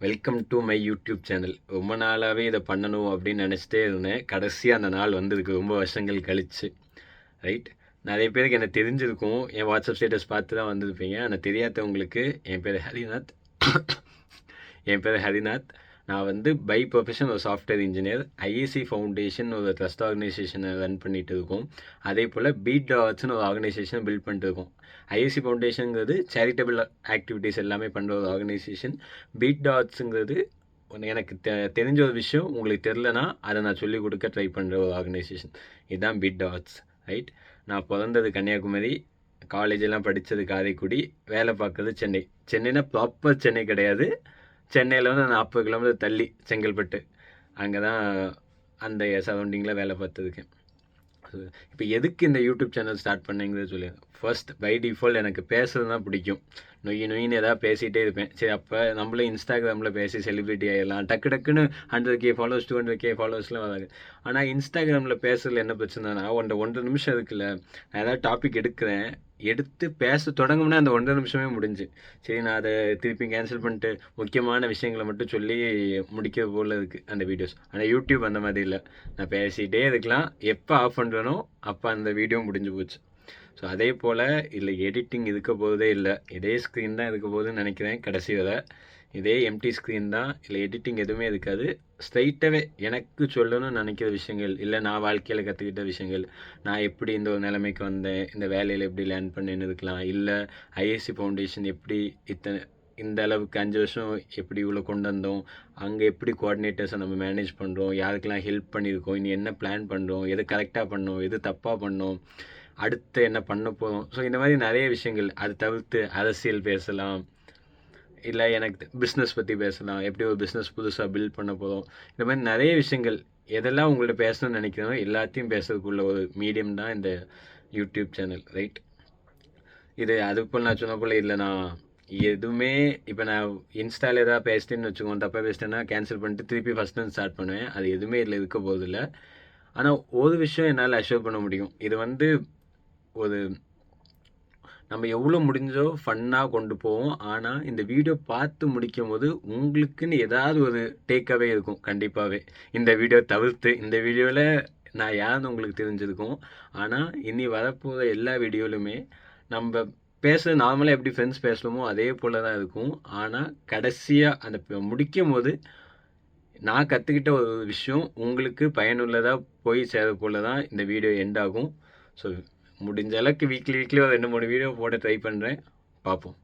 Welcome to my YouTube channel. ரொம்ப நாளாகவே இதை பண்ணணும் அப்படின்னு நினச்சிட்டே இருந்தேன். கடைசியாக அந்த நாள் வந்திருக்கு, ரொம்ப வருஷங்கள் கழிச்சு. ரைட், நிறைய பேருக்கு எனக்கு தெரிஞ்சிருக்கும், என் வாட்ஸ்அப் ஸ்டேட்டஸ் பார்த்து தான் வந்திருப்பீங்க. ஆனால் தெரியாதவங்களுக்கு என் பேர் ஹரிநாத். நான் வந்து பை ப்ரொஃபஷன் ஒரு சாஃப்ட்வேர் இன்ஜினியர். ஐஏசி ஃபவுண்டேஷன் ஒரு ட்ரஸ்ட் ஆர்கனைசேஷனை ரன் பண்ணிகிட்டு இருக்கோம். அதே போல் பீட் டாட்ஸ்னு ஒரு ஆர்கனைசேஷனை பில்ட் பண்ணிட்டு இருக்கோம். ஐஏசி ஃபவுண்டேஷனுங்கிறது சேரிட்டபிள் ஆக்டிவிட்டீஸ் எல்லாமே பண்ணுற ஒரு ஆர்கனைசேஷன். பீட் டாட்ஸுங்கிறது எனக்கு தெரிஞ்ச ஒரு விஷயம் உங்களுக்கு தெரிலனா அதை நான் சொல்லிக் கொடுக்க ட்ரை பண்ணுற ஒரு ஆர்கனைசேஷன். இதுதான் பீட் டாட்ஸ். ரைட், நான் பிறந்தது கன்னியாகுமரி, காலேஜெல்லாம் படித்தது காரைக்குடி, வேலை பார்க்குறது சென்னை. சென்னைனா ப்ராப்பர் சென்னை கிடையாது, சென்னையில் வந்து 40 கிலோமீட்டர் தள்ளி செங்கல்பட்டு, அங்கே தான் அந்த சரௌண்டிங்கில் வேலை பார்த்ததுக்கு. இப்போ எதுக்கு இந்த யூடியூப் சேனல் ஸ்டார்ட் பண்ணீங்கிறது சொல்லி, ஃபர்ஸ்ட் பை டிஃபால்ட் எனக்கு பேசுறது தான் பிடிக்கும். நொய்யின்னு எதாவது பேசிகிட்டே இருப்பேன். சரி, அப்போ நம்மளே இன்ஸ்டாகிராமில் பேசி செலிப்ரிட்டி ஆகிடலாம், டக்குன்னு 100K ஃபாலோவர்ஸ் 200K ஃபாலோவர்ஸ்லாம் வராது. ஆனால் இன்ஸ்டாகிராமில் பேசுறதுல என்ன பிரச்சனைனா, 1.5 நிமிஷம் இருக்குல்ல, நான் ஏதாவது டாபிக் எடுத்து பேச தொடங்கும்னா அந்த 1.5 நிமிஷமே முடிஞ்சு. சரி, நான் அதை திருப்பி கேன்சல் பண்ணிட்டு முக்கியமான விஷயங்களை மட்டும் சொல்லி முடிக்கிற போல் இருக்குது அந்த வீடியோஸ். ஆனால் யூடியூப் அந்த மாதிரி இல்லை, நான் பேசிகிட்டே இருக்கலாம், எப்போ ஆஃப் பண்ணுறனோ அப்போ அந்த வீடியோ முடிஞ்சு போச்சு. ஸோ அதே போல் இதில் எடிட்டிங் இருக்க போதே இல்லை, இதே ஸ்க்ரீன் தான் இருக்க போகுதுன்னு நினைக்கிறேன். கடைசி வரை இதே எம்டி ஸ்க்ரீன் தான், இல்லை எடிட்டிங் எதுவுமே இருக்காது. ஸ்ட்ரைட்டாகவே எனக்கு சொல்லணும்னு நினைக்கிற விஷயங்கள், இல்லை நான் வாழ்க்கையில் கற்றுக்கிட்ட விஷயங்கள், நான் எப்படி இந்த ஒரு நிலைமைக்கு வந்தேன், இந்த வேலையில் எப்படி லேர்ன் பண்ணேன்னு இருக்கலாம், இல்லை ஐஏசி ஃபவுண்டேஷன் எப்படி இந்த அளவுக்கு 5 வருஷம் எப்படி இவ்வளோ கொண்டு வந்தோம், அங்கே எப்படி கோஆர்டினேட்டர்ஸை நம்ம மேனேஜ் பண்ணுறோம், யாருக்கெல்லாம் ஹெல்ப் பண்ணியிருக்கோம், இனி என்ன பிளான் பண்ணுறோம், எது கரெக்டாக பண்ணோம், எது தப்பாக பண்ணோம், அடுத்து என்ன பண்ண போகிறோம். ஸோ இந்த மாதிரி நிறைய விஷயங்கள். அது தவிர்த்து அரசியல் பேசலாம், இல்லை எனக்கு பிஸ்னஸ் பற்றி பேசலாம், எப்படி ஒரு பிஸ்னஸ் புதுசாக பில்ட் பண்ண போகிறோம். இந்த மாதிரி நிறைய விஷயங்கள் எதெல்லாம் உங்கள்ட்ட பேசணும்னு நினைக்கிறோம் எல்லாத்தையும் பேசுறதுக்குள்ள ஒரு மீடியம் தான் இந்த யூடியூப் சேனல். ரைட், இது அது போல் நான் சொன்ன போல் இதில் நான் எதுவுமே, இப்போ நான் இன்ஸ்டாவில் ஏதாவது பேசிட்டேன்னு வச்சுக்கோங்க, தப்பாக பேசிட்டேன்னா கேன்சல் பண்ணிட்டு திருப்பி ஃபஸ்ட்டு ஸ்டார்ட் பண்ணுவேன். அது எதுவுமே இதில் இருக்க போதில்லை. ஆனால் ஒரு விஷயம் என்னால் அஷ்யூர் பண்ண முடியும், இது வந்து ஒரு நம்ம எவ்வளோ முடிஞ்சோ ஃபன்னாக கொண்டு போவோம். ஆனால் இந்த வீடியோ பார்த்து முடிக்கும் போது உங்களுக்குன்னு ஏதாவது ஒரு டேக்காகவே இருக்கும் கண்டிப்பாகவே. இந்த வீடியோ தவிர்த்து இந்த வீடியோவில் நான் யாருன்னு உங்களுக்கு தெரிஞ்சிருக்கும். ஆனால் இனி வரப்போகிற எல்லா வீடியோலுமே நம்ம நார்மலாக எப்படி ஃப்ரெண்ட்ஸ் பேசணுமோ அதே போல் தான் இருக்கும். ஆனால் கடைசியாக அந்த முடிக்கும் போது நான் கற்றுக்கிட்ட ஒரு விஷயம் உங்களுக்கு பயனுள்ளதாக போய் சேர போல தான் இந்த வீடியோ எண்ட் ஆகும். ஸோ முடிஞ்ச அளவுக்கு வீக்லி ஒரு 2-3 வீடியோ போட ட்ரை பண்ணுறேன், பார்ப்போம்.